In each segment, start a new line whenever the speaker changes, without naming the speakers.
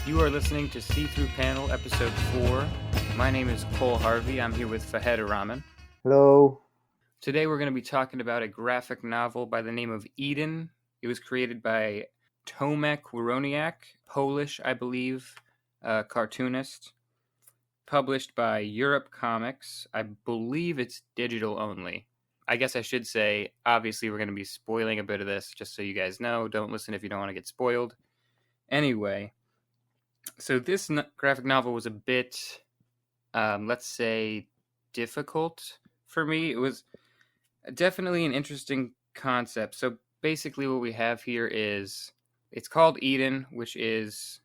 You are listening to SeeThroughPanel Episode 4. My name is Cole Harvey. I'm here with Fahed Rahman.
Hello.
Today we're going to be talking about a graphic novel by the name of Eden. It was created by Tomek Woroniak, Polish, I believe, cartoonist. Published by Europe Comics. I believe it's digital only. I guess I should say, obviously we're going to be spoiling a bit of this, just so you guys know. Don't listen if you don't want to get spoiled. Anyway, so this graphic novel was a bit, let's say, difficult for me. It was definitely an interesting concept. So basically what we have here is, it's called Eden, which is,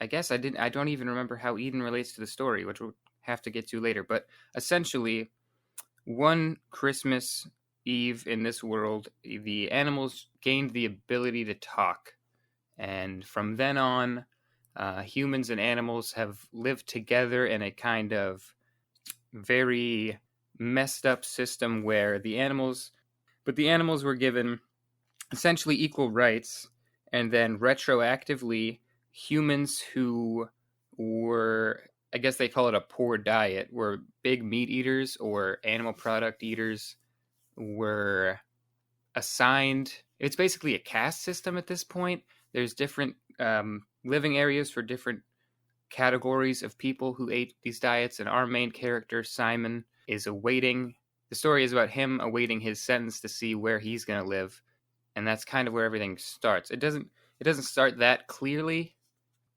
I guess I don't even remember how Eden relates to the story, which we'll have to get to later. But essentially, one Christmas Eve in this world, the animals gained the ability to talk. And from then on, humans and animals have lived together in a kind of very messed up system where the animals were given essentially equal rights, and then retroactively, humans who were, I guess they call it a poor diet, were big meat eaters or animal product eaters, were assigned. It's basically a caste system at this point. There's different living areas for different categories of people who ate these diets, and our main character, Simon, is awaiting. The story is about him awaiting his sentence to see where he's going to live, and that's kind of where everything starts. It doesn't start that clearly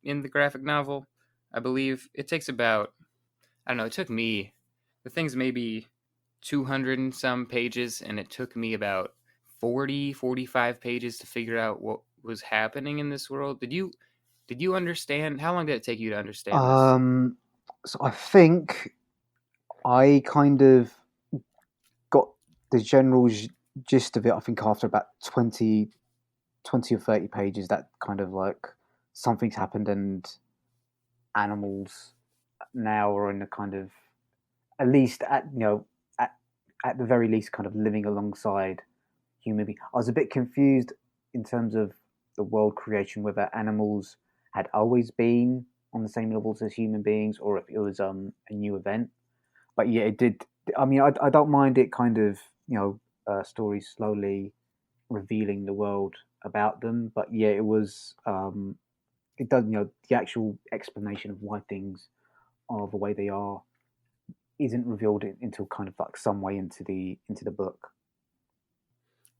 in the graphic novel. I believe it takes about, I don't know, it took me, the thing's maybe 200 and some pages, and it took me about 45 pages to figure out what was happening in this world. Did you understand? How long did it take you to understand this?
So I think I kind of got the general gist of it. I think after about 20 or 30 pages, that kind of like something's happened and animals now are in a kind of, at least at the very least, kind of living alongside human beings. I was a bit confused in terms of the world creation, whether animals had always been on the same levels as human beings or if it was a new event. But yeah, it did. I mean, I don't mind it kind of, stories slowly revealing the world about them. But yeah, it was, it does, the actual explanation of why things are the way they are isn't revealed until kind of like some way into the book.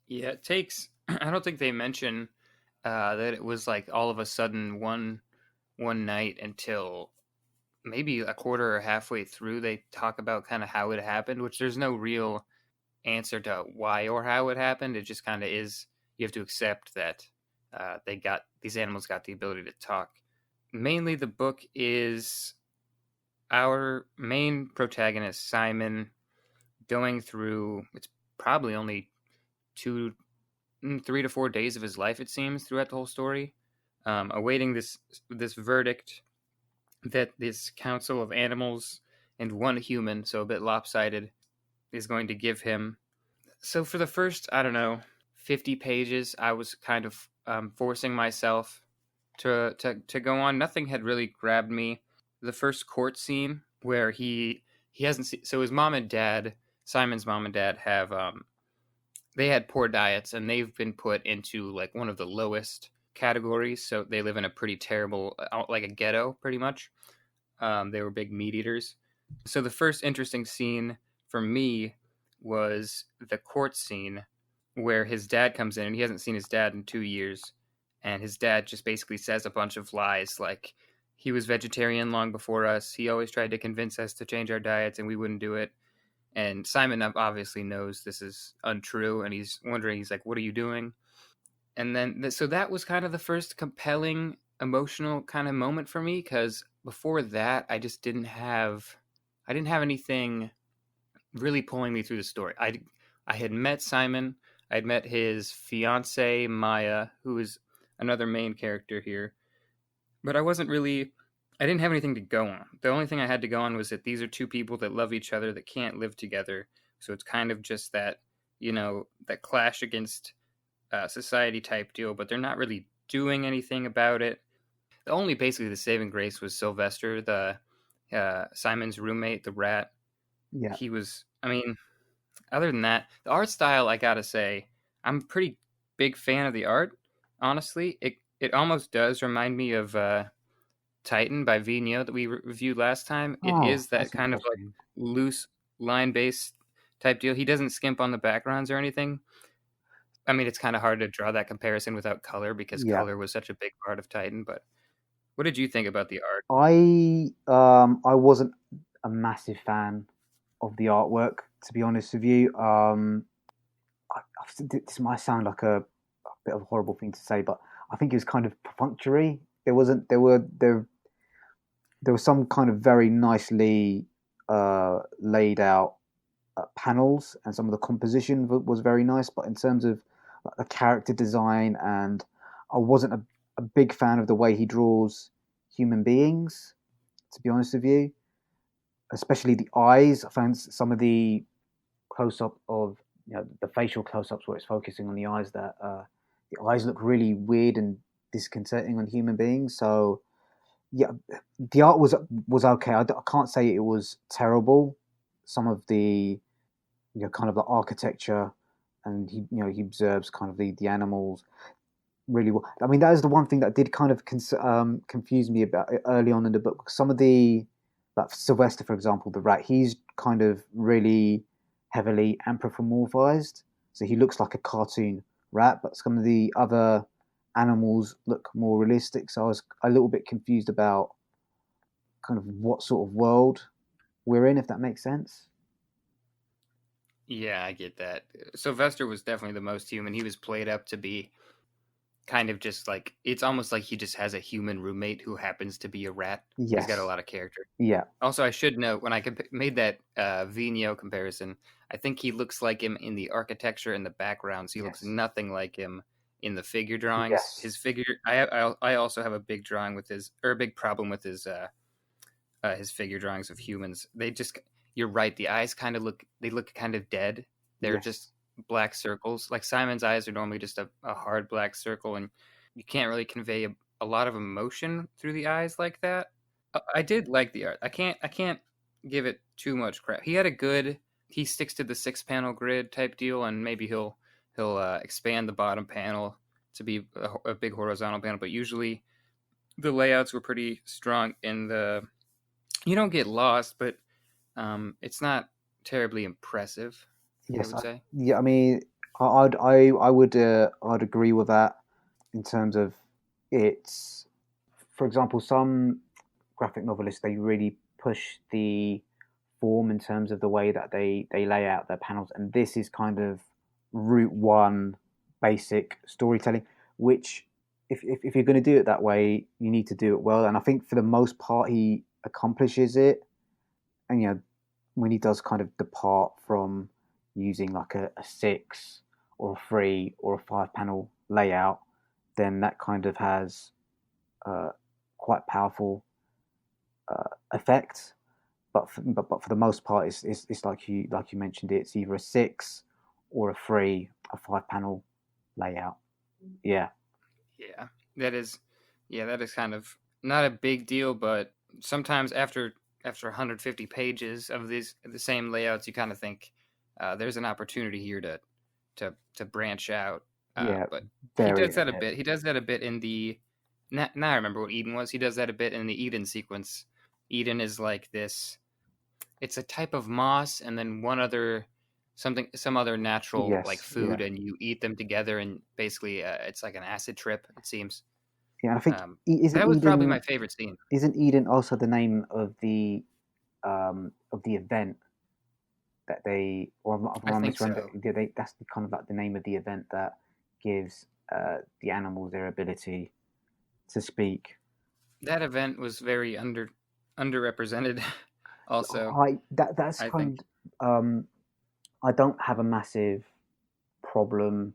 Yeah, it takes. I don't think they mention that it was like all of a sudden one night until maybe a quarter or halfway through. They talk about kind of how it happened, which there's no real answer to why or how it happened. It just kind of is. You have to accept that these animals got the ability to talk. Mainly, the book is our main protagonist, Simon, going through. It's probably only 3 to 4 days of his life, it seems, throughout the whole story, awaiting this verdict that this council of animals and one human, so a bit lopsided, is going to give him. So for the first, I don't know, 50 pages, I was kind of forcing myself to go on. Nothing had really grabbed me. The first court scene where he hasn't seen, so his mom and dad, Simon's mom and dad, have they had poor diets, and they've been put into like one of the lowest categories. So they live in a pretty terrible, like a ghetto, pretty much. They were big meat eaters. So the first interesting scene for me was the court scene where his dad comes in, and he hasn't seen his dad in 2 years. And his dad just basically says a bunch of lies, like he was vegetarian long before us. He always tried to convince us to change our diets, and we wouldn't do it. And Simon obviously knows this is untrue, and he's wondering, he's like, what are you doing? And then, so that was kind of the first compelling, emotional kind of moment for me, because before that, I didn't have anything really pulling me through the story. I had met Simon, I had met his fiance, Maya, who is another main character here, but I didn't have anything to go on. The only thing I had to go on was that these are two people that love each other that can't live together. So it's kind of just that, that clash against society type deal, but they're not really doing anything about it. only basically the saving grace was Sylvester, the Simon's roommate, the rat.
Yeah.
He was, I mean, other than that, the art style, I gotta say, I'm a pretty big fan of the art. Honestly, it almost does remind me of Titan by Vigneault that we reviewed last time. It
Oh,
is that
that's
kind of like
interesting.
loose line based type deal. He doesn't skimp on the backgrounds or anything. I mean, it's kind of hard to draw that comparison without color because
Yeah.
color was such a big part of Titan. But what did you think about the art?
I wasn't a massive fan of the artwork, to be honest with you. This might sound like a bit of a horrible thing to say, but I think it was kind of perfunctory. There was some kind of very nicely laid out panels, and some of the composition was very nice. But in terms of the character design, and I wasn't a big fan of the way he draws human beings. To be honest with you, especially the eyes. I found some of the close up of the facial close ups where it's focusing on the eyes, that the eyes look really weird and disconcerting on human beings. So yeah, the art was okay. I can't say it was terrible. Some of the kind of the architecture, and he observes kind of the animals really well. I mean, that is the one thing that did kind of confuse me about it early on in the book. Some of the, like Sylvester, for example, the rat, he's kind of really heavily anthropomorphized, so he looks like a cartoon rat. But some of the other animals look more realistic. So I was a little bit confused about kind of what sort of world we're in, if that makes sense.
Yeah, I get that. Sylvester was definitely the most human. He was played up to be kind of just like it's almost like he just has a human roommate who happens to be a rat. He's got a
Yes.
lot of character.
Yeah.
Also, I should note when I made that Vigneault comparison, I think he looks like him in the architecture and the backgrounds. He looks
Yes.
nothing like him in the figure drawings.
Yes.
His figure, I also have a big drawing with his, or a big problem with his figure drawings of humans. They just, you're right. The eyes kind of they look kind of dead. They're
Yes.
just black circles. Like Simon's eyes are normally just a hard black circle, and you can't really convey a lot of emotion through the eyes like that. I did like the art. I can't give it too much crap. He had a good. He sticks to the 6 panel grid type deal, and maybe he'll expand the bottom panel to be a big horizontal panel. But usually the layouts were pretty strong in the. You don't get lost, but it's not terribly impressive. I
Yes.
would say.
Yeah. I mean, I'd agree with that in terms of it's. For example, some graphic novelists, they really push the form in terms of the way that they lay out their panels, and this is kind of route one basic storytelling, which if you're going to do it that way, you need to do it well. And I think for the most part, he accomplishes it. And when he does kind of depart from using like a 6 or a 3 or a 5 panel layout, then that kind of has uh, quite powerful effect. But for the most part, it's like you mentioned, it's either a 6 or a 3, a 5 panel layout. Yeah.
Yeah, that is. Yeah, that is kind of not a big deal, but sometimes after 150 pages of the same layouts, you kind of think there's an opportunity here to branch out.
Yeah.
But he
Vary
does
it a
that a
bit.
bit. He does that a bit in the. Now I remember what Eden was. He does that a bit in the Eden sequence. Eden is like this. It's a type of moss, and then some other natural like
Yes.
food,
Yeah.
and you eat them together, and basically it's like an acid trip. It seems.
Yeah. And I think
That was probably my favorite scene.
Isn't Eden also the name of the event that they, or
I
am I
think
misremembering?
so.
That's kind of like the name of the event that gives the animals their ability to speak.
That event was very underrepresented. Also,
That's
I think.
kind. I don't have a massive problem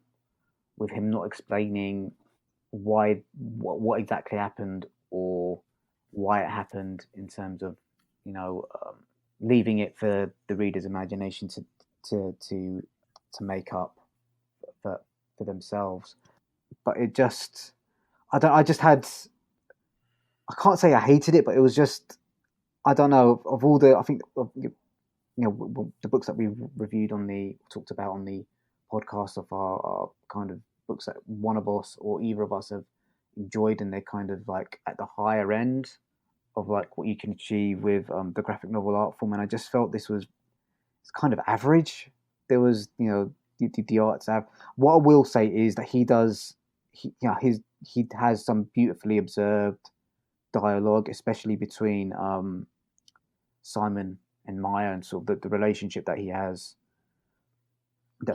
with him not explaining what exactly happened, or why it happened, in terms of leaving it for the reader's imagination to to to make up for themselves. But it just, I don't. I just had I can't say I hated it, but it was just, I don't know, of all the, I think the books that we've reviewed on the talked about on the podcast of our kind of books that one of us or either of us have enjoyed, and they're kind of like at the higher end of like what you can achieve with the graphic novel art form, and I just felt this was it's kind of average. There was, the art's average. What I will say is that he has some beautifully observed dialogue, especially between Simon and Maya, and sort of the relationship that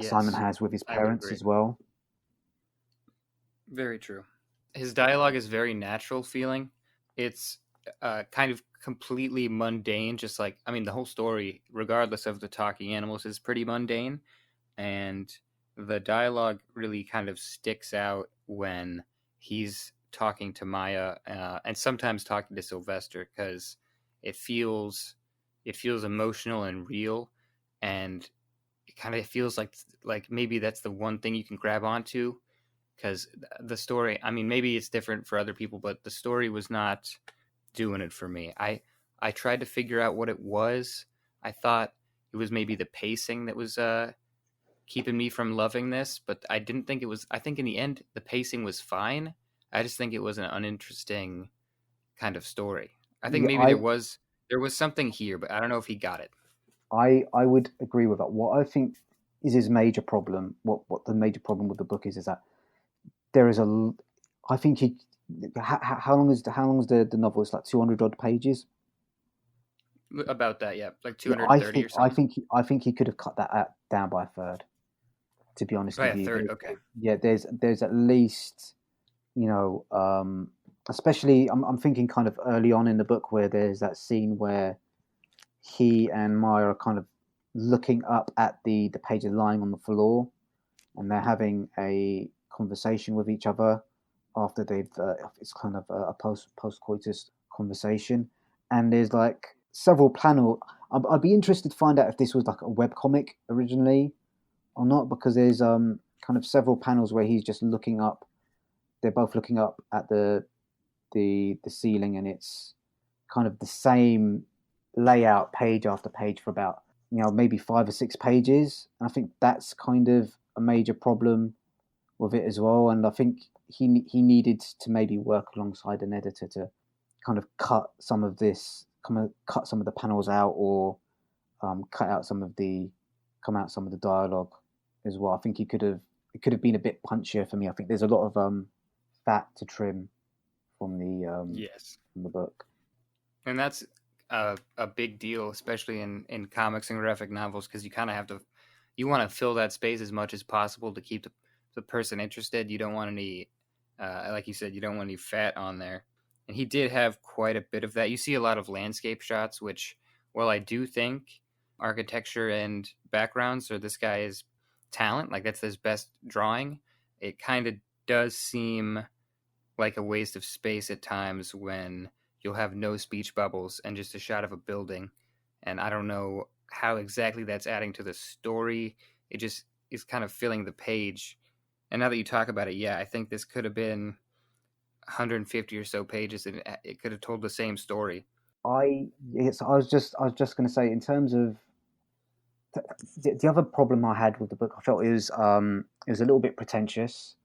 Simon
Yes,
has with his
I would
parents
agree.
as well.
Very true. His dialogue is very natural feeling. It's kind of completely mundane, just like, I mean, the whole story, regardless of the talking animals, is pretty mundane. And the dialogue really kind of sticks out when he's talking to Maya, and sometimes talking to Sylvester, because it feels it feels emotional and real, and it kind of feels like maybe that's the one thing you can grab onto, because the story, I mean, maybe it's different for other people, but the story was not doing it for me. I tried to figure out what it was. I thought it was maybe the pacing that was keeping me from loving this, but I didn't think it was. I think in the end the pacing was fine. I just think it was an uninteresting kind of story. I think
Yeah,
maybe there was something here, but I don't know if he got it.
I would agree with that. What I think is his major problem, what the major problem with the book is that there is a, I think he, how long is the novel? It's like 200 odd pages.
About that, yeah, like
Yeah,
230 or something.
I think he could have cut that down by a third. To be honest
By
with
a
you,
third, okay.
yeah, there's at least, especially I'm thinking kind of early on in the book where there's that scene where he and Maya are kind of looking up at the pages lying on the floor, and they're having a conversation with each other after they've it's kind of a post coitus conversation, and there's like several panel. I'd be interested to find out if this was like a web comic originally or not, because there's kind of several panels where he's just looking up. They're both looking up at the ceiling, and it's kind of the same layout page after page for about maybe 5 or 6 pages. And I think that's kind of a major problem with it as well. And I think he needed to maybe work alongside an editor to kind of cut some of the panels out, or cut out some of the come out some of the dialogue as well. I think it could have been a bit punchier for me. I think there's a lot of fat to trim from
Yes,
the book.
and that's a big deal, especially in comics and graphic novels, because you kind of have to, you want to fill that space as much as possible to keep the person interested. You don't want any, like you said, you don't want any fat on there. And he did have quite a bit of that. You see a lot of landscape shots, which, well, I do think architecture and backgrounds are this guy's talent. Like, that's his best drawing. It kind of does seem like a waste of space at times when you'll have no speech bubbles and just a shot of a building. And I don't know how exactly that's adding to the story. It just is kind of filling the page. And now that you talk about it, yeah, I think this could have been 150 or so pages, and it could have told the same story.
I was just going to say, in terms of the other problem I had with the book, I felt it was a little bit pretentious,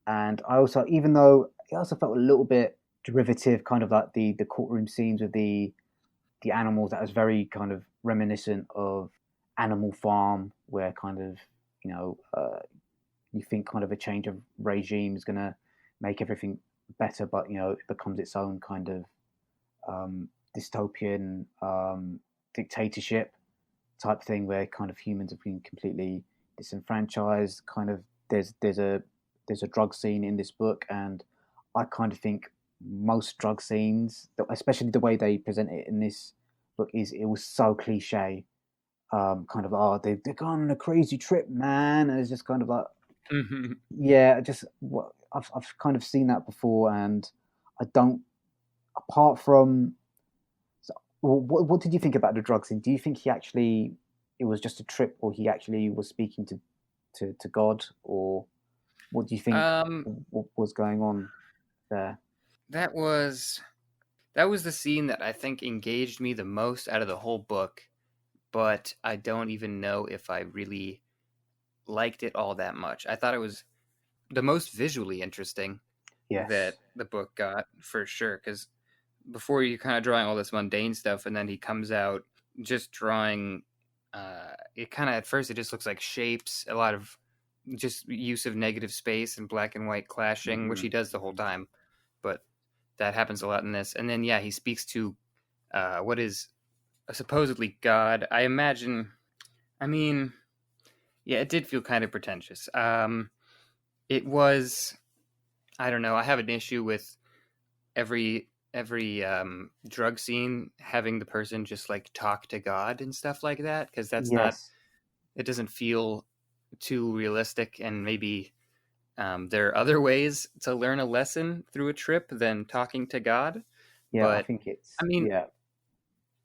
and I also, even though it also felt a little bit derivative, kind of like the courtroom scenes with the animals, that was very kind of reminiscent of Animal Farm, where kind of you think kind of a change of regime is going to make everything better, but it becomes its own kind of dystopian dictatorship type thing, where kind of humans have been completely disenfranchised. Kind of there's a drug scene in this book, and I kind of think most drug scenes, especially the way they present it in this book, it was so cliche. Kind of, oh, they've gone on a crazy trip, man, and it's just kind of like, yeah, just what I've kind of seen that before, and I don't. Apart from, so, what did you think about the drug scene? Do you think it was just a trip, or he actually was speaking to God, or what do you think
um,
was going on there?
that was. That was the scene that I think engaged me the most out of the whole book, but I don't even know if I really liked it all that much. I thought it was the most visually interesting
Yes.
that the book got for sure, because before you're kind of drawing all this mundane stuff, and then he comes out just drawing. It kind of at first it just looks like shapes, a lot of just use of negative space and black and white clashing, which
Hmm.
he does the whole time, but that happens a lot in this. And then yeah, he speaks to what is supposedly God. I imagine. I mean, yeah, it did feel kind of pretentious. It was. I don't know. I have an issue with every drug scene having the person just like talk to God and stuff like that, because that's not.
Yes.
It doesn't feel too realistic, and maybe there are other ways to learn a lesson through a trip than talking to God.
Yeah, I
But
think
I
it's
mean,
yeah.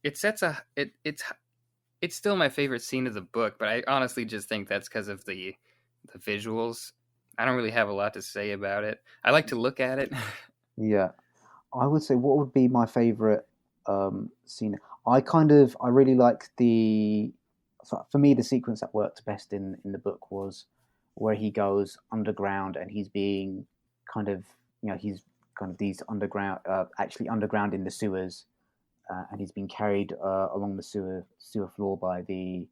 it sets a it's still my favorite scene of the book, but I honestly just think that's because of the visuals. I don't really have a lot to say about it. I like to look at it.
Yeah. I would say what would be my favorite scene. I really like for me the sequence that worked best in the book was where he goes underground and he's being kind of he's kind of these underground actually underground in the sewers, and he's being carried along the sewer floor by the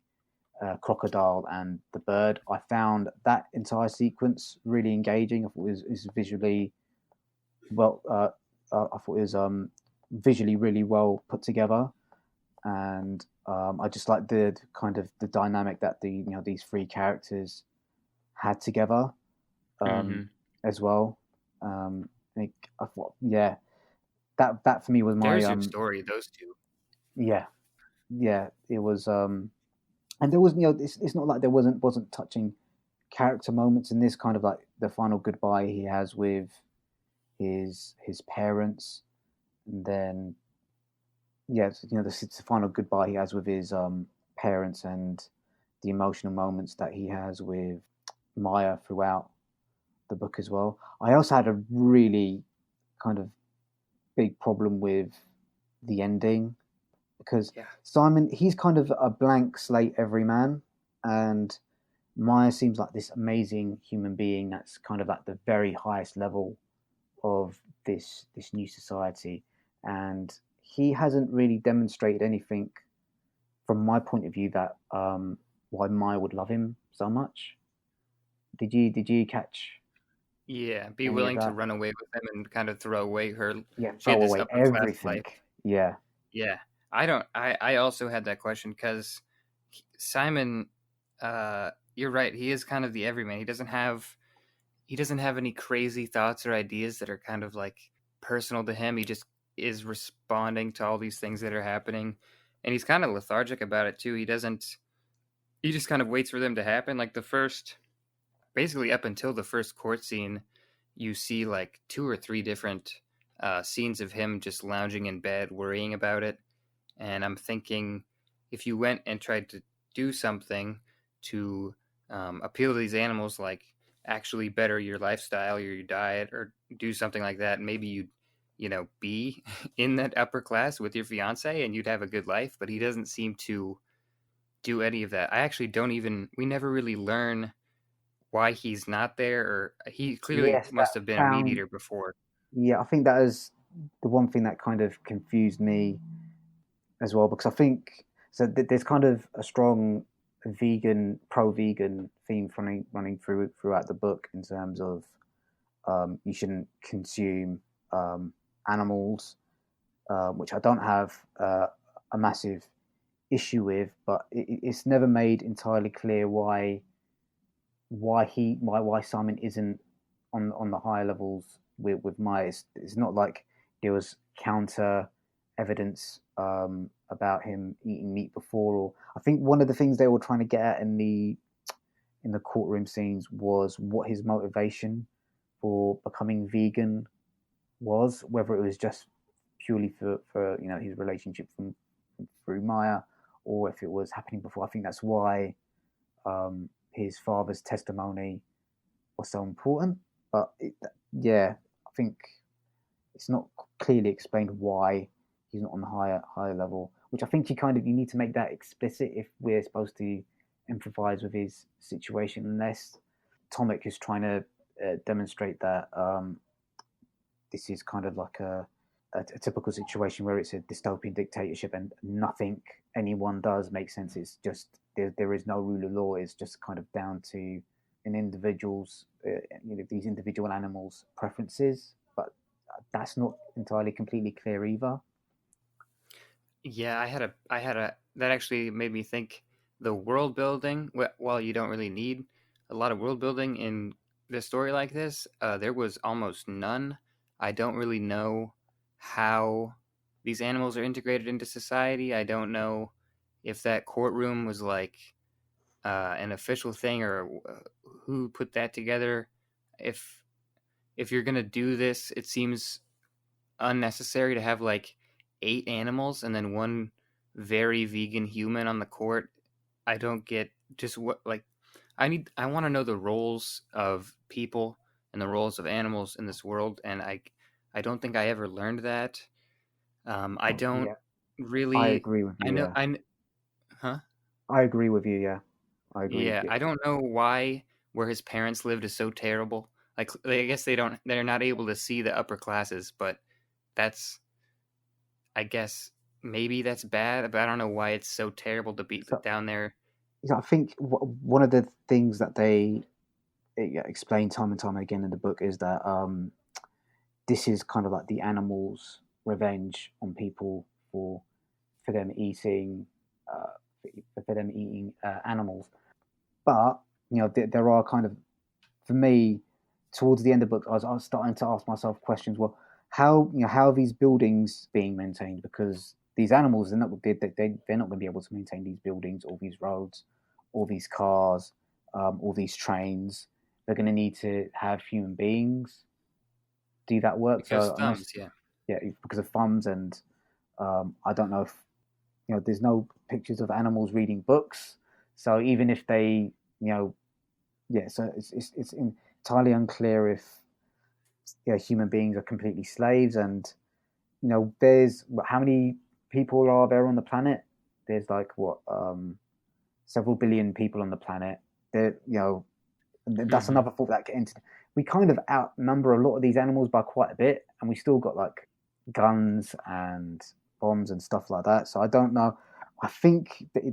crocodile and the bird. I found that entire sequence really engaging. I thought it was visually well. I thought it was visually really well put together, and I just like the kind of the dynamic that these three characters had together um,
Hmm.
as well. I thought, yeah, that for me was my
There's your story, those two.
yeah, yeah. It was and there was it's not like there wasn't touching character moments in this, kind of like the final goodbye he has with his parents, and then yes, the final goodbye he has with his parents, and the emotional moments that he has with Maya throughout the book as well. I also had a really kind of big problem with the ending, because
Yeah.
Simon, he's kind of a blank slate everyman, and Maya seems like this amazing human being that's kind of at the very highest level of this new society, and he hasn't really demonstrated anything from my point of view that why Maya would love him so much. Did you catch
Yeah, be
any of
willing to
that?
run away with them and kind of throw away her.
Yeah,
She had
throw
this
away
upper class
everything.
life.
Yeah,
Yeah. I don't I also had that question because Simon you're right, he is kind of the everyman. He doesn't have any crazy thoughts or ideas that are kind of like personal to him. He just is responding to all these things that are happening. And he's kind of lethargic about it too. He just kind of waits for them to happen. Like the first basically up until the first court scene, you see like two or three different scenes of him just lounging in bed, worrying about it. And I'm thinking, if you went and tried to do something to appeal to these animals, like actually better your lifestyle or your diet, or do something like that, maybe you'd be in that upper class with your fiance and you'd have a good life. But he doesn't seem to do any of that. I actually don't even. We never really learn why he's not there, or he clearly
yes, that
must have been a meat
found.
eater before.
Yeah, I think that is the one thing that kind of confused me as well, because I think so. There's kind of a strong pro-vegan theme running throughout the book in terms of you shouldn't consume animals, which I don't have a massive issue with, but it's never made entirely clear why Simon isn't on the higher levels with Maya. It's not like there was counter evidence about him eating meat before. Or I think one of the things they were trying to get at in the courtroom scenes was what his motivation for becoming vegan was, whether it was just purely for his relationship through Maya, or if it was happening before. I think that's why his father's testimony was so important. But yeah, I think it's not clearly explained why he's not on the higher level. Which I think you need to make that explicit if we're supposed to empathize with his situation, unless Tomek is trying to demonstrate that this is kind of like a typical situation where it's a dystopian dictatorship and nothing anyone does makes sense. It's just there is no rule of law. It's just kind of down to an individual's, these individual animals' preferences. But that's not entirely completely clear either.
Yeah, that actually made me think the world building. While you don't really need a lot of world building in the story like this, there was almost none. I don't really know how these animals are integrated into society. I don't know if that courtroom was like an official thing or who put that together. If if you're gonna do this, it seems unnecessary to have like 8 animals and then one very vegan human on the court. I don't get just what like I want to know the roles of people and the roles of animals in this world, and I don't think I ever learned that. I don't
Yeah, I
really.
agree with
I
you.
know.
Yeah,
Huh?
I agree with you. Yeah, I agree.
Yeah,
Yeah.
I don't know why where his parents lived is so terrible. Like, I guess they're not able to see the upper classes, but that's, I guess maybe that's bad, but I don't know why it's so terrible to be
So,
down there.
I think one of the things that they explain time and time again in the book is that this is kind of like the animals' revenge on people for for them eating uh, animals. But there are kind of, for me, towards the end of the book, I was starting to ask myself questions. Well, how are these buildings being maintained? Because these animals, they're not going to be able to maintain these buildings, all these roads, all these cars, all these trains. They're going to need to have human beings do that work.
Because
So
thumbs, yeah.
yeah, because of thumbs, and I don't know if there's no pictures of animals reading books. So even if they, yeah, so it's entirely unclear if human beings are completely slaves, and there's how many people are there on the planet? There's like what several billion people on the planet. There, that's
Hmm.
another thought that get into. We kind of outnumber a lot of these animals by quite a bit, and we still got like guns and bombs and stuff like that. So I don't know. I think that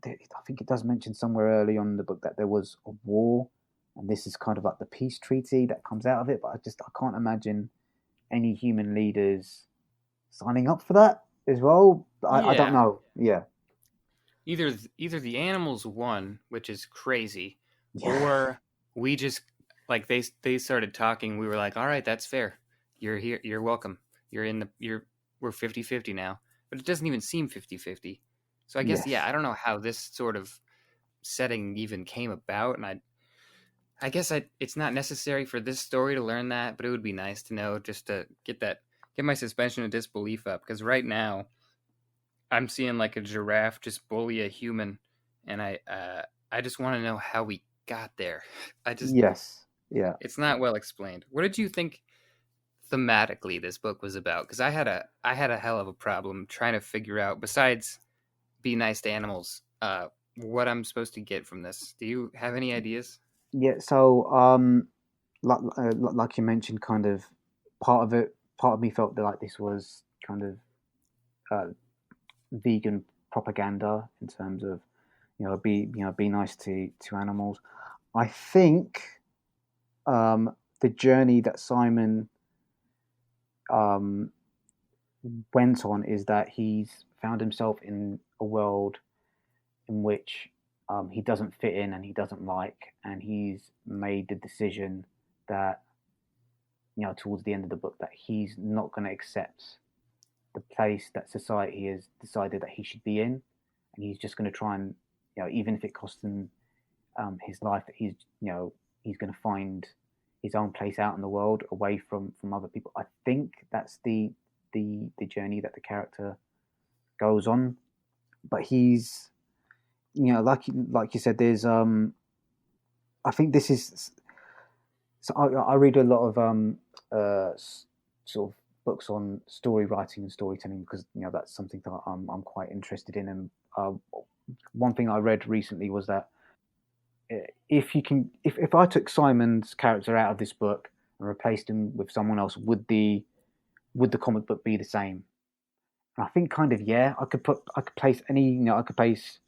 I think it does mention somewhere early on in the book that there was a war, and this is kind of like the peace treaty that comes out of it. But I can't imagine any human leaders signing up for that as well. I don't
Yeah.
know. Yeah,
Either the animals won, which is crazy,
yeah,
or we just like they started talking, we were like, "All right, that's fair. You're here, you're welcome. You're we're 50-50 now." But it doesn't even seem 50-50. So I guess yeah,
yes,
I don't know how this sort of setting even came about, and I guess it's not necessary for this story to learn that, but it would be nice to know just to get my suspension of disbelief up, because right now I'm seeing like a giraffe just bully a human, and I just want to know how we got there. I just
yes, yeah.
it's not well explained. What did you think thematically this book was about? Because I had a hell of a problem trying to figure out, besides be nice to animals, what I'm supposed to get from this. Do you have any ideas?
Yeah, so like you mentioned, kind of part of me felt that like this was kind of uh, vegan propaganda in terms of be nice to animals. I think the journey that Simon um, went on is that he's found himself in a world in which he doesn't fit in and he doesn't like, and he's made the decision that towards the end of the book that he's not going to accept the place that society has decided that he should be in, and he's just going to try and even if it costs him his life, that he's going to find his own place out in the world away from other people. I think that's the journey that the character goes on, but he's like you said, there's I think this is so I read a lot of sort of books on story writing and storytelling because that's something that I'm quite interested in. And one thing I read recently was that if you can, if I took Simon's character out of this book and replaced him with someone else, would the comic book be the same? And I think kind of yeah, I could place I could place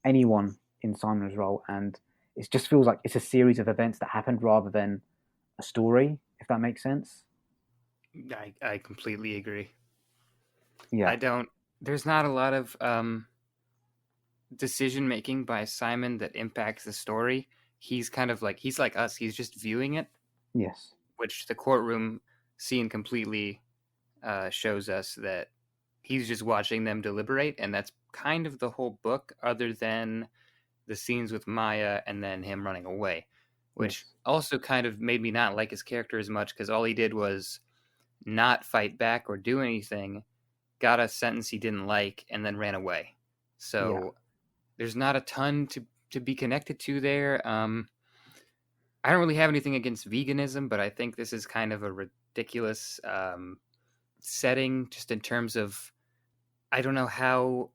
anyone in Simon's role, and it just feels like it's a series of events that happened rather than a story, if that makes sense.
I completely agree.
Yeah.
I don't. There's not a lot of decision making by Simon that impacts the story. He's kind of like he's like us. He's just viewing it,
Yes.
which the courtroom scene completely shows us that he's just watching them deliberate, and that's kind of the whole book, other than the scenes with Maya and then him running away, which
Yes.
also kind of made me not like his character as much because all he did was not fight back or do anything, got a sentence he didn't like, and then ran away.
Yeah.
So there's not a ton to be connected to there. I don't really have anything against veganism, but I think this is kind of a ridiculous setting, just in terms of I don't know how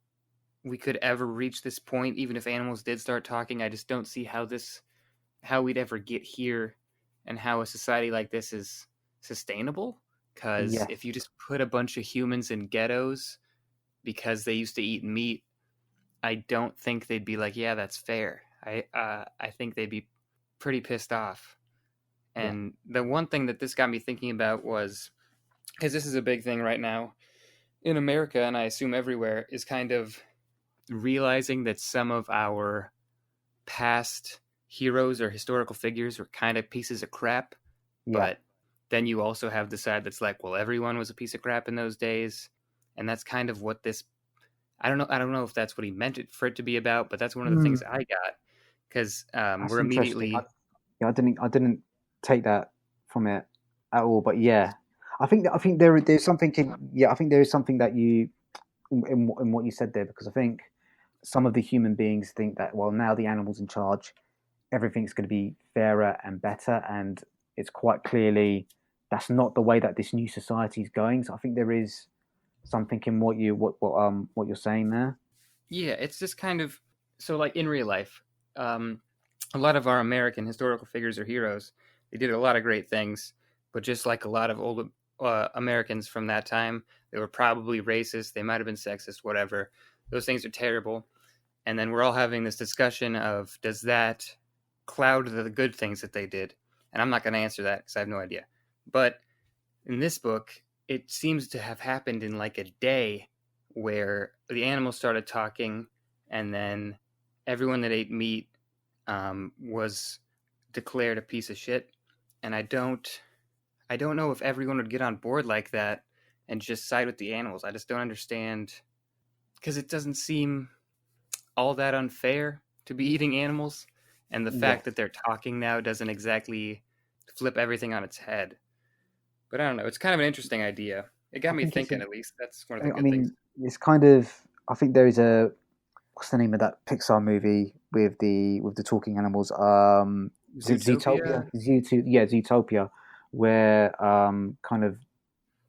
we could ever reach this point, even if animals did start talking. I just don't see how we'd ever get here, and how a society like this is sustainable. Because
Yes.
if you just put a bunch of humans in ghettos because they used to eat meat, I don't think they'd be like, yeah, that's fair. I think they'd be pretty pissed off.
Yeah.
And the one thing that this got me thinking about was, because this is a big thing right now in America, and I assume everywhere, is kind of realizing that some of our past heroes or historical figures were kind of pieces of crap.
Yeah.
But then you also have the side that's like, well, everyone was a piece of crap in those days. And that's kind of what this, I don't know if that's what he meant it for it to be about, but that's one of the things
Mm,
I got. Because
that's
we're
interesting.
immediately,
Yeah, I didn't take that from it at all. But yeah, I think there's something I think there is something that you in what you said there because I think some of the human beings think that well now the animal's in charge, everything's going to be fairer and better, and it's quite clearly that's not the way that this new society is going. So I think there is something in what you're saying there.
yeah, it's just kind of, so like in real life, um, a lot of our American historical figures or heroes, they did a lot of great things, but just like a lot of old Americans from that time, they were probably racist, they might have been sexist, whatever. Those things are terrible. And then we're all having this discussion of, does that cloud the good things that they did? And I'm not going to answer that because I have no idea. But in this book, it seems to have happened in like a day, where the animals started talking, and then everyone that ate meat was declared a piece of shit. And I don't know if everyone would get on board like that and just side with the animals. I just don't understand, because it doesn't seem all that unfair to be eating animals, and the fact
Yes.
that they're talking now doesn't exactly flip everything on its head. But I don't know. It's kind of an interesting idea. It got
I
me
think it's.
thinking. At least that's one of the
I
good things.
mean, it's kind of. I think there is a what's the name of that Pixar movie with the talking animals?
Zootopia.
Zootopia. Yeah, Zootopia, where kind of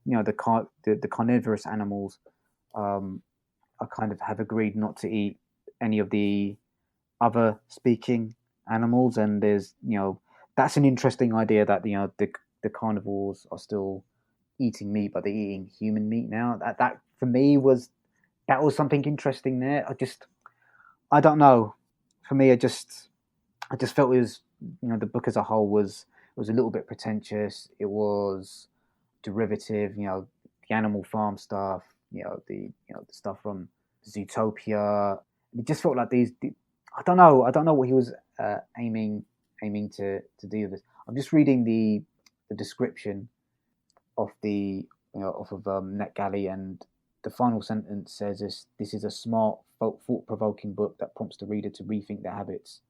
the carnivorous animals are kind of have agreed not to eat any of the other speaking animals, and there's that's an interesting idea that the carnivores are still eating meat, but they're eating human meat now. That for me was something interesting there. I don't know. For me, I just felt it was the book as a whole was a little bit pretentious. It was derivative. The Animal Farm stuff. The stuff from Zootopia. It just felt like I don't know. I don't know what he was aiming to do with this. I'm just reading the description off of NetGalley, and the final sentence says this is a smart, thought-provoking book that prompts the reader to rethink their habits,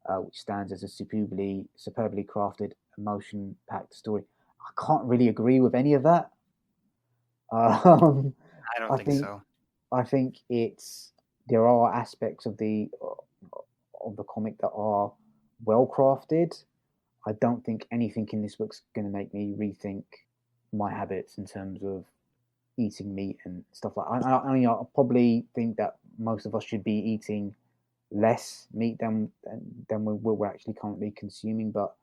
which stands as a superbly crafted, emotion-packed story. I can't really agree with any of that. Um,
I don't
I
think
think
so.
I think there are aspects of the comic that are well crafted. I don't think anything in this book's going to make me rethink my habits in terms of eating meat and stuff like. I mean, I probably think that most of us should be eating less meat than we're actually currently consuming. But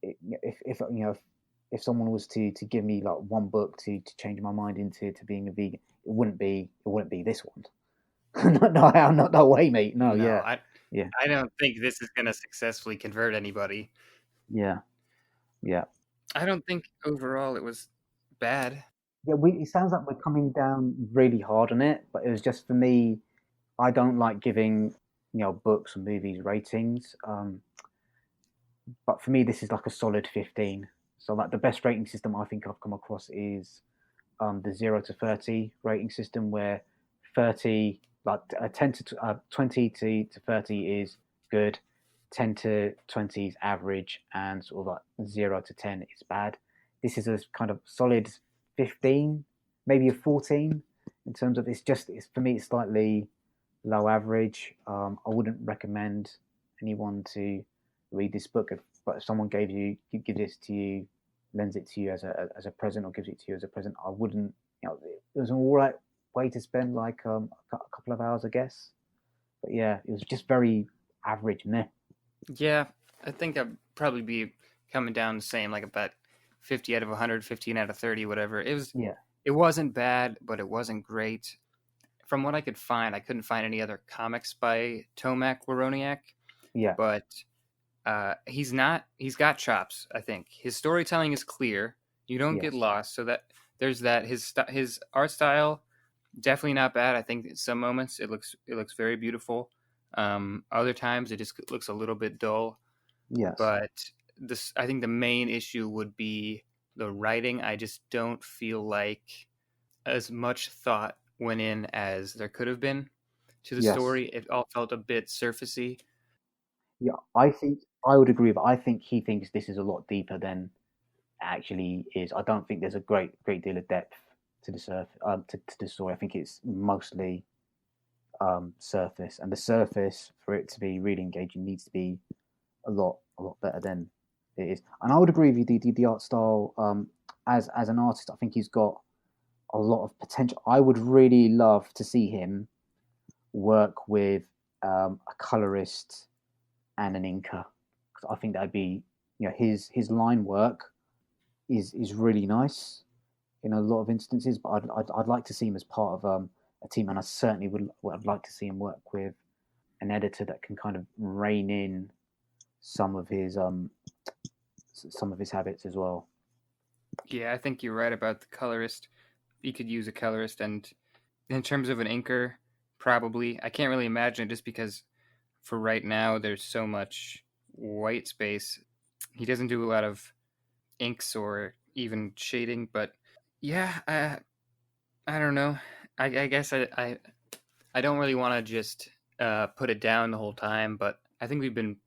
if if someone was to give me like one book to change my mind into to being a vegan, it wouldn't be this one. No, I'm not that way, mate. No,
No,
yeah, yeah,
I don't think this is going to successfully convert anybody.
yeah, yeah.
I don't think overall it was bad.
Yeah, it sounds like we're coming down really hard on it, but it was just for me. I don't like giving books and movies ratings. But for me, this is like a solid 15. So like the best rating system I think I've come across is the 0 to 30 rating system, where 30 like 10 to 20 to 30 is good, 10 to 20 is average, and sort of like 0 to 10 is bad. This is a kind of solid 15, maybe a 14 in terms of it's for me it's slightly low average. I wouldn't recommend anyone to read this book, but if someone give this to you, lends it to you as a present, or gives it to you as a present, I wouldn't. It was an all right way to spend like a couple of hours, I guess. But yeah, it was just very average, meh.
Yeah, I think I'd probably be coming down the same, like about 50 out of 100, 15 out of 30, whatever.
Yeah,
It wasn't bad, but it wasn't great. From what I could find, I couldn't find any other comics by Tomek Woroniak,
yeah,
but he's not. He's got chops. I think his storytelling is clear. You don't get
yes,
lost. So that there's that. His art style definitely not bad. I think in some moments it looks very beautiful. Other times it just looks a little bit dull.
yes,
But this, I think the main issue would be the writing. I just don't feel like as much thought went in as there could have been to the
yes.
story. It all felt a bit surfacey.
Yeah, I think I would agree, but I think he thinks this is a lot deeper than it actually is. I don't think there's a great deal of depth to the to the story. I think it's mostly surface, and the surface for it to be really engaging needs to be a lot better than it is. And I would agree with you. The art style, as an artist, I think he's got a lot of potential. I would really love to see him work with a colorist and an inker. I think that'd be his line work is really nice in a lot of instances. But I'd like to see him as part of a team, and I certainly would like to see him work with an editor that can kind of rein in some of his habits as well.
Yeah, I think you're right about the colorist. You could use a colorist, and in terms of an inker, probably. I can't really imagine it just because for right now there's so much white space. He doesn't do a lot of inks or even shading, but yeah, I don't know. I guess I don't really want to just put it down the whole time, but I think we've been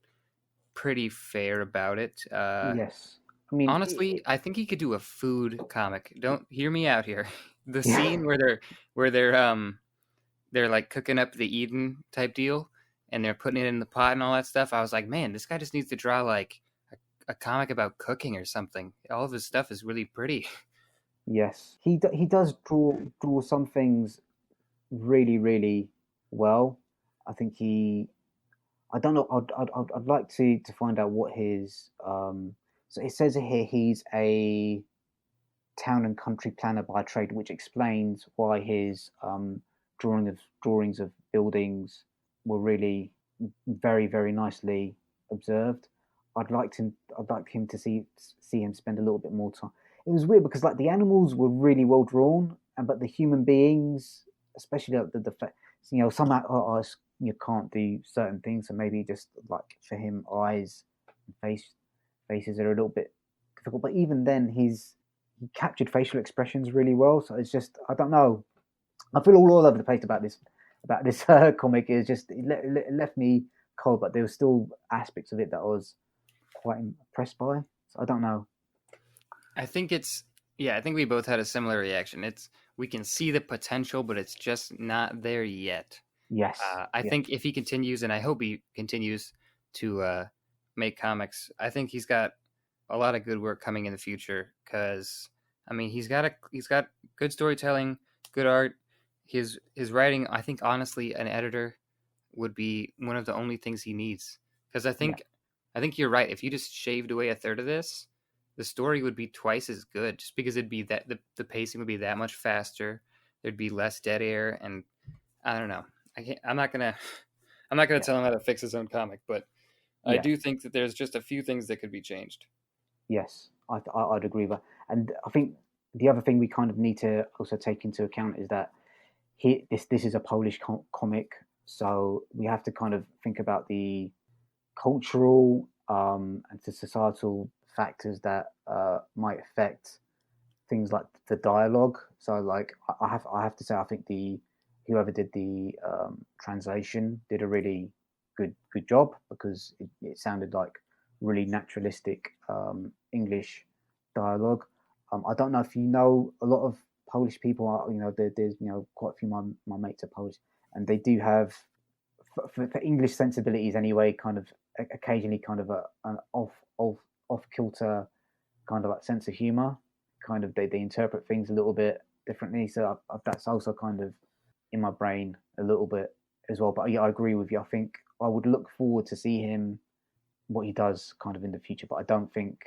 pretty fair about it.
Yes, I mean,
Honestly, I think he could do a food comic. Don't hear me out here. The
yeah,
scene where they're like cooking up the Eden type deal, and they're putting it in the pot and all that stuff. I was like, man, this guy just needs to draw like a comic about cooking or something. All of his stuff is really pretty.
yes, he does draw some things really well. I think he. I don't know. I'd like to find out what his. So it says here he's a town and country planner by trade, which explains why his drawings of buildings were really very nicely observed. I'd like him to see him spend a little bit more time. It was weird because like the animals were really well drawn, and but the human beings, especially some artists can't do certain things, so maybe just like for him, eyes and faces are a little bit difficult. But even then, he captured facial expressions really well. So it's just I don't know. I feel all over the place about this comic. Is just it left me cold, but there were still aspects of it that I was quite impressed by. So I don't know.
I think it's yeah. I think we both had a similar reaction. It's we can see the potential, but it's just not there yet.
Yes,
I
yes,
think if he continues, and I hope he continues to make comics, I think he's got a lot of good work coming in the future because I mean, he's got good storytelling, good art. His writing, I think honestly, an editor would be one of the only things he needs. Because
Yeah,
I think you're right. If you just shaved away a third of this, the story would be twice as good. Just because it'd be that the pacing would be that much faster. There'd be less dead air, and I don't know. I'm not gonna I'm not gonna
yeah,
tell him how to fix his own comic, but I
yeah.
do think that there's just a few things that could be changed.
Yes, I'd agree with that. And I think the other thing we kind of need to also take into account is that this is a Polish comic, so we have to kind of think about the cultural and the societal factors that might affect things like the dialogue. So, like, I have to say, I think the whoever did the translation did a really good job because it sounded like really naturalistic English dialogue. I don't know if you know a lot of Polish people. There's quite a few of my mates are Polish, and they do have for English sensibilities anyway, kind of occasionally kind of an off kilter kind of like sense of humor. Kind of they interpret things a little bit differently. So that's also kind of in my brain a little bit as well. But yeah, I agree with you. I think I would look forward to see him what he does kind of in the future. But I don't think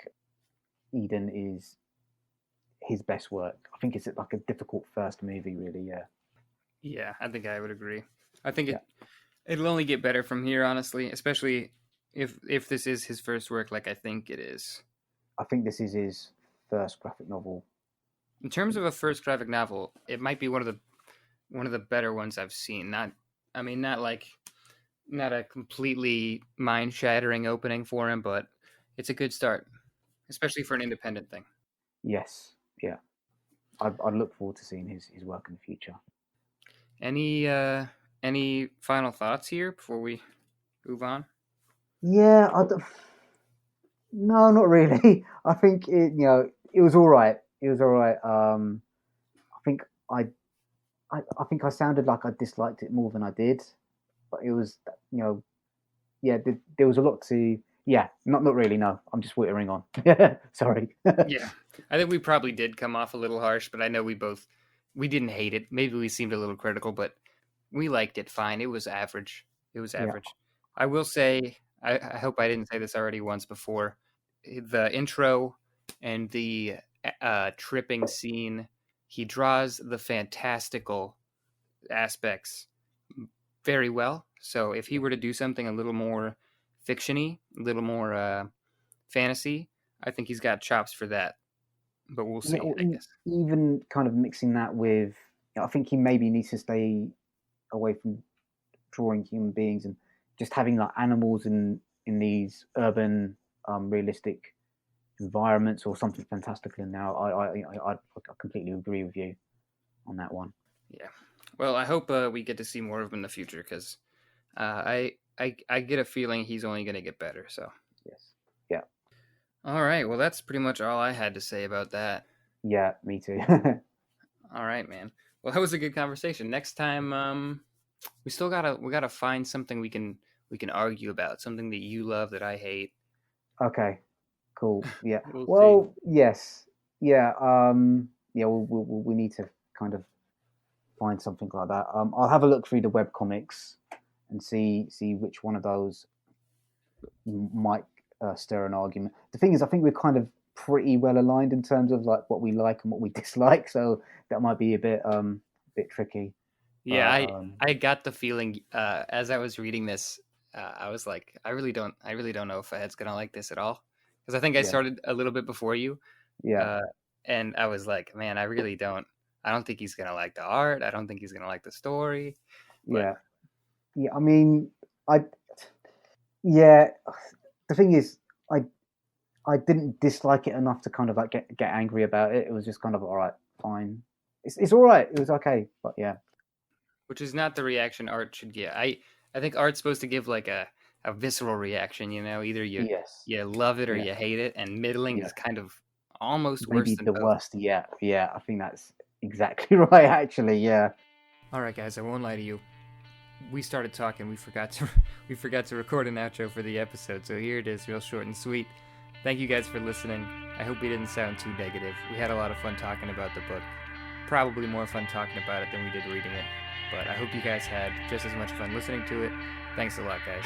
Eden is his best work. I think it's like a difficult first movie, really. Yeah,
Yeah, I think I would agree. I think
yeah.
it'll only get better from here, honestly, especially if this is his first work, like I think it is.
I think this is his first graphic novel.
In terms of a first graphic novel, it might be one of the better ones I've seen. I mean, not a completely mind shattering opening for him, but it's a good start, especially for an independent thing.
Yes, yeah. I'd look forward to seeing his work in the future.
Any any final thoughts here before we move on?
Yeah, no, not really. I think it was all right. It was all right. I think I, I think I sounded like I disliked it more than I did, but it was yeah. There was a lot to yeah. Not really. No, I'm just wittering on. Sorry.
Yeah, I think we probably did come off a little harsh, but I know we didn't hate it. Maybe we seemed a little critical, but we liked it fine. It was average. It was
Yeah.
average. I will say, I hope I didn't say this already once before. The intro and the tripping scene, he draws the fantastical aspects very well. So if he were to do something a little more fictiony, a little more fantasy, I think he's got chops for that. But we'll
Yeah,
see,
or
I guess.
even kind of mixing that with, I think he maybe needs to stay away from drawing human beings and just having like animals in these urban, realistic environments or something fantastical in there. I completely agree with you on that one.
Yeah. Well, I hope we get to see more of him in the future because I get a feeling he's only going to get better. So.
Yes. Yeah.
All right. Well, that's pretty much all I had to say about that.
Yeah. Me too.
All right, man. Well, that was a good conversation. Next time, we gotta find something we can argue about. Something that you love that I hate.
Okay. Cool. Yeah.
We'll see.
Well. Yes. Yeah. Yeah. We need to kind of find something like that. I'll have a look through the web comics and see which one of those might stir an argument. The thing is, I think we're kind of pretty well aligned in terms of like what we like and what we dislike, so that might be a bit tricky.
Yeah,
But
I got the feeling as I was reading this, I was like, I really don't know if Ed's gonna like this at all because I think I
yeah,
started a little bit before you,
yeah,
uh, and I was like, man, I really don't. I don't think he's gonna like the art. I don't think he's gonna like the story. But
yeah, yeah. I mean, I yeah. The thing is, I I didn't dislike it enough to kind of like get angry about it. It was just kind of all right, fine. It's all right. It was okay, but yeah,
which is not the reaction art should get. I think art's supposed to give like a visceral reaction. You know, either
yes,
you love it or
yeah,
you hate it, and middling
yeah.
is kind of almost worse
Maybe
than
the
both.
worst. Yeah, yeah. I think that's exactly right. Actually, yeah.
All right, guys, I won't lie to you. We started talking, we forgot to record an outro for the episode, so here it is, real short and sweet. Thank you guys for listening. I hope we didn't sound too negative. We had a lot of fun talking about the book. Probably more fun talking about it than we did reading it. But I hope you guys had just as much fun listening to it. Thanks a lot, guys.